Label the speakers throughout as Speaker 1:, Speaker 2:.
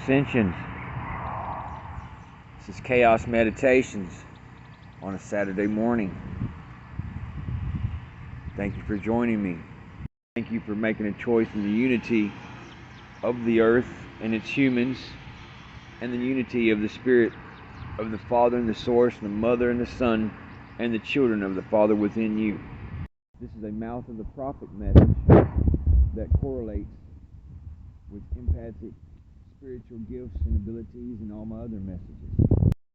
Speaker 1: Ascensions. This is Chaos Meditations on a Saturday morning. Thank you for joining me. Thank you for making a choice in the unity of the earth and its humans, and the unity of the Spirit of the Father and the Source, and the Mother and the Son, and the children of the Father within you. This is a mouth of the prophet message that correlates with empathic spiritual gifts and abilities and all my other messages.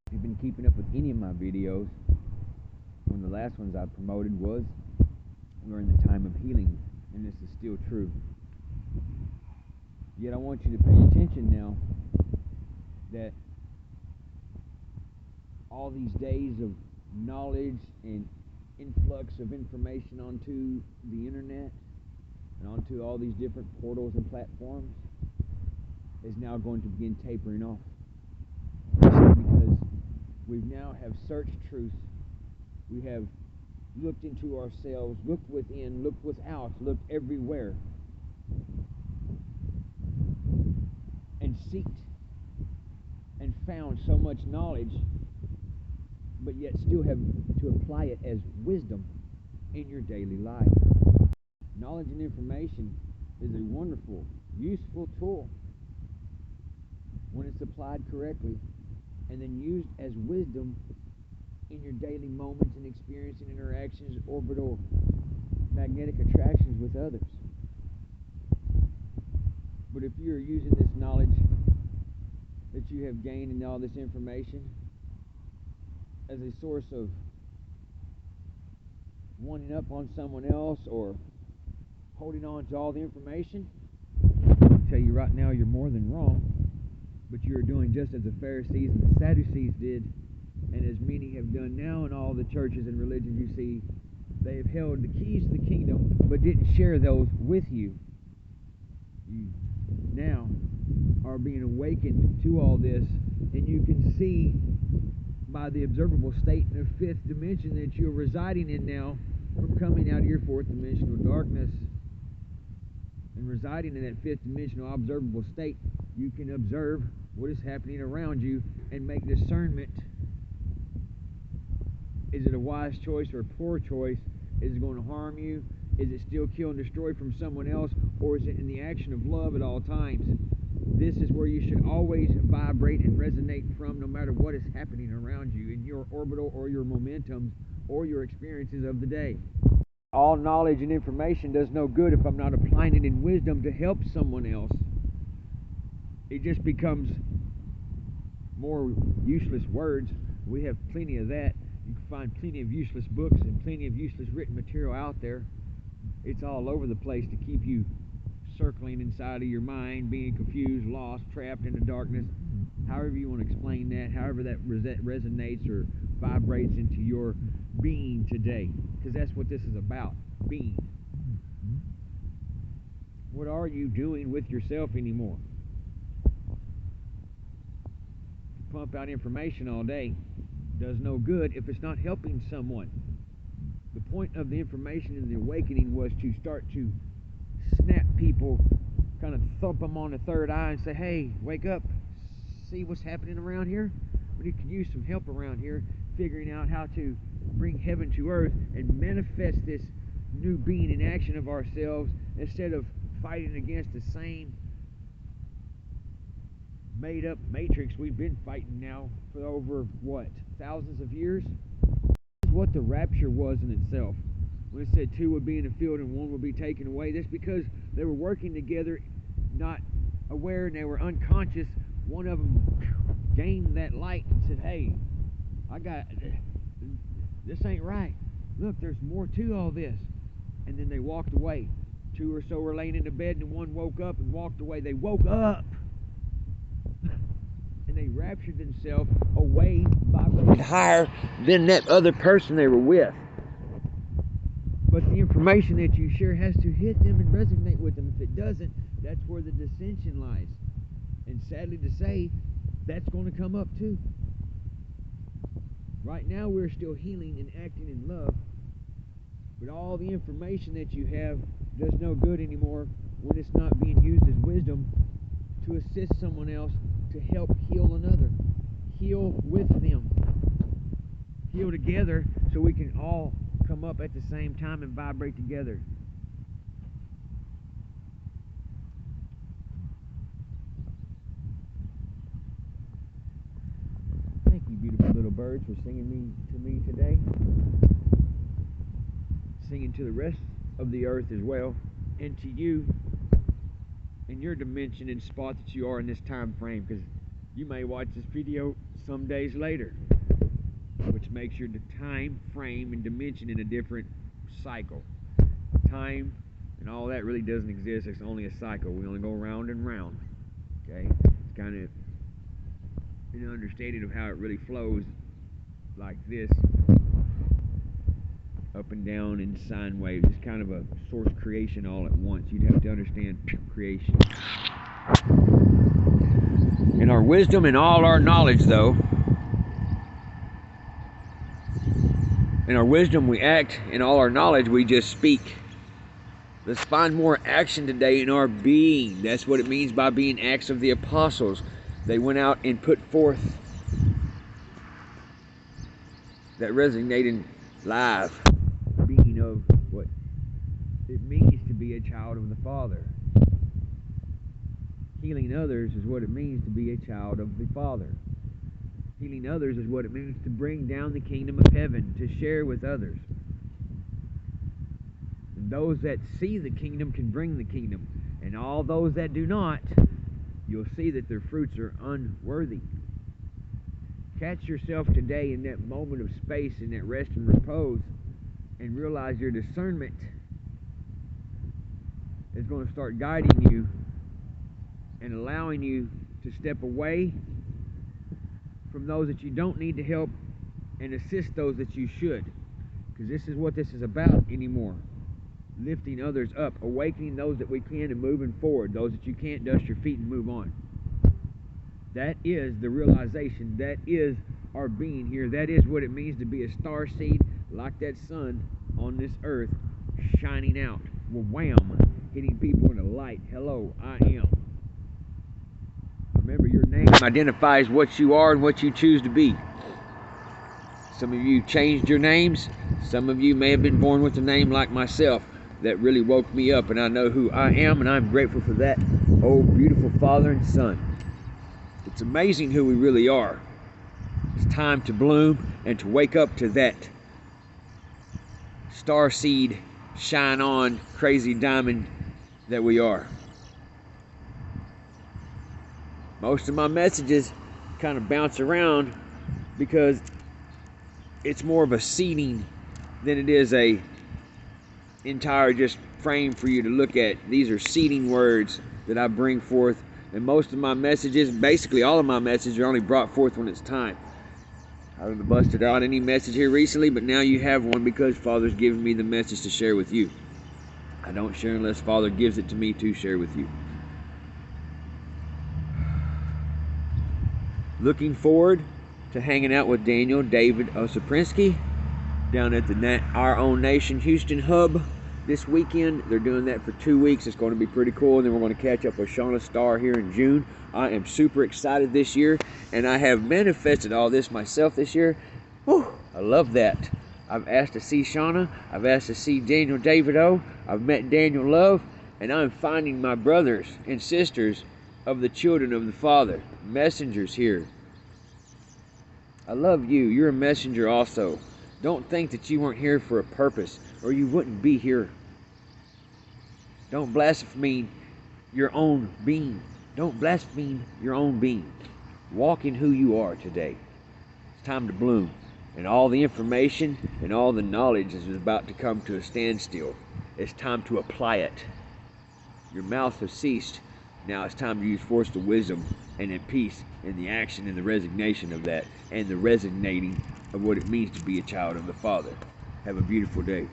Speaker 1: If you've been keeping up with any of my videos, one of the last ones I promoted was we're in the time of healing, and this is still true. Yet I want you to pay attention now that all these days of knowledge and influx of information onto the internet and onto all these different portals and platforms is now going to begin tapering off. Because we now have searched truth. We have looked into ourselves, looked within, looked without, looked everywhere, and seeked and found so much knowledge, but yet still have to apply it as wisdom in your daily life. Knowledge and information is a wonderful, useful tool when it's applied correctly and then used as wisdom in your daily moments and experience and interactions, orbital magnetic attractions with others. But if you're using this knowledge that you have gained and all this information as a source of wanting up on someone else or holding on to all the information, I'll tell you right now, you're more than wrong. But you're doing just as the Pharisees and the Sadducees did, and as many have done now in all the churches and religions you see. They have held the keys to the kingdom, but didn't share those with you. You now are being awakened to all this, and you can see by the observable state in the fifth dimension that you're residing in now, from coming out of your fourth dimensional darkness and residing in that fifth dimensional observable state, you can observe what is happening around you and make discernment. Is it a wise choice or a poor choice? Is it going to harm you? Is it still kill and destroy from someone else? Or is it in the action of love at all times? This is where you should always vibrate and resonate from, no matter what is happening around you in your orbital or your momentum or your experiences of the day. All knowledge and information does no good if I'm not applying it in wisdom to help someone else. It just becomes more useless words. We have plenty of that. You can find plenty of useless books and plenty of useless written material out there. It's all over the place to keep you circling inside of your mind, being confused, lost, trapped in the darkness. However you want to explain that, however that resonates or vibrates into your being today. Because that's what this is about, being. What are you doing with yourself anymore? You pump out information all day, does no good if it's not helping someone. The point of the information in the awakening was to start to snap people, kind of thump them on the third eye and say, hey, wake up, see what's happening around here? We could use some help around here figuring out how to bring heaven to earth and manifest this new being in action of ourselves instead of fighting against the same made up matrix we've been fighting now for over, what, thousands of years? This is what the rapture was in itself. When it said two would be in the field and one would be taken away, that's because they were working together, not aware, and they were unconscious. One of them gained that light and said, hey, this ain't right. Look, there's more to all this. And then they walked away. Two or so were laying in the bed, and one woke up and walked away. They woke up. And they raptured themselves away, vibrated higher than that other person they were with. But the information that you share has to hit them and resonate with them. If it doesn't, that's where the dissension lies. And sadly to say, that's going to come up too. Right now we're still healing and acting in love, but all the information that you have does no good anymore when it's not being used as wisdom to assist someone else to help heal another. Heal with them. Heal together so we can all come up at the same time and vibrate together. Thank you, beautiful little birds, for singing to me today. Singing to the rest of the earth as well, and to you in your dimension and spot that you are in this time frame, because you may watch this video some days later, which makes your time frame and dimension in a different cycle. Time and all that really doesn't exist. It's only a cycle. We only go round and round. Okay? It's kind of an understanding of how it really flows, like this, up and down in sine waves. It's kind of a source creation all at once. You'd have to understand creation. In our wisdom and all our knowledge, though, in our wisdom we act, in all our knowledge we just speak. Let's find more action today in our being. That's what it means by being Acts of the Apostles. They went out and put forth that resonating live being of what it means to be a child of the Father. Healing others is what it means to be a child of the Father. Healing others is what it means to bring down the kingdom of heaven, to share with others. And those that see the kingdom can bring the kingdom. And all those that do not, you'll see that their fruits are unworthy. Catch yourself today in that moment of space, in that rest and repose, and realize your discernment is going to start guiding you and allowing you to step away from those that you don't need to help and assist those that you should. Because this is what this is about anymore. Lifting others up, awakening those that we can and moving forward. Those that you can't, dust your feet and move on. That is the realization. That is our being here. That is what it means to be a star seed, like that sun on this earth, shining out. Wham! Hitting people in the light. Hello, I am. Remember, your name identifies what you are and what you choose to be. Some of you changed your names. Some of you may have been born with a name like myself that really woke me up, and I know who I am, and I'm grateful for that. Oh, beautiful Father and Son. It's amazing who we really are. It's time to bloom and to wake up to that star seed, shine on, crazy diamond that we are. Most of my messages kind of bounce around because it's more of a seeding than it is a entire just frame for you to look at. These are seeding words that I bring forth, and most of my messages, basically all of my messages, are only brought forth when it's time. I haven't busted out any message here recently, but now you have one because Father's given me the message to share with you. I don't share unless Father gives it to me to share with you. Looking forward to hanging out with Daniel David Osaprinsky down at the Our Own Nation Houston hub this weekend. They're doing that for 2 weeks. It's going to be pretty cool. And then we're going to catch up with Shauna Starr here in June. I am super excited this year, and I have manifested all this myself this year. Whew, I love that. I've asked to see Shauna. I've asked to see Daniel David O. I've met Daniel Love, and I'm finding my brothers and sisters of the children of the Father, messengers here. I love you. You're a messenger also. Don't think that you weren't here for a purpose, or you wouldn't be here. Don't blaspheme your own being. Don't blaspheme your own being. Walk in who you are today. It's time to bloom. And all the information and all the knowledge is about to come to a standstill. It's time to apply it. Your mouth has ceased. Now it's time to use force of wisdom and in peace and the action and the resignation of that and the resonating of what it means to be a child of the Father. Have a beautiful day.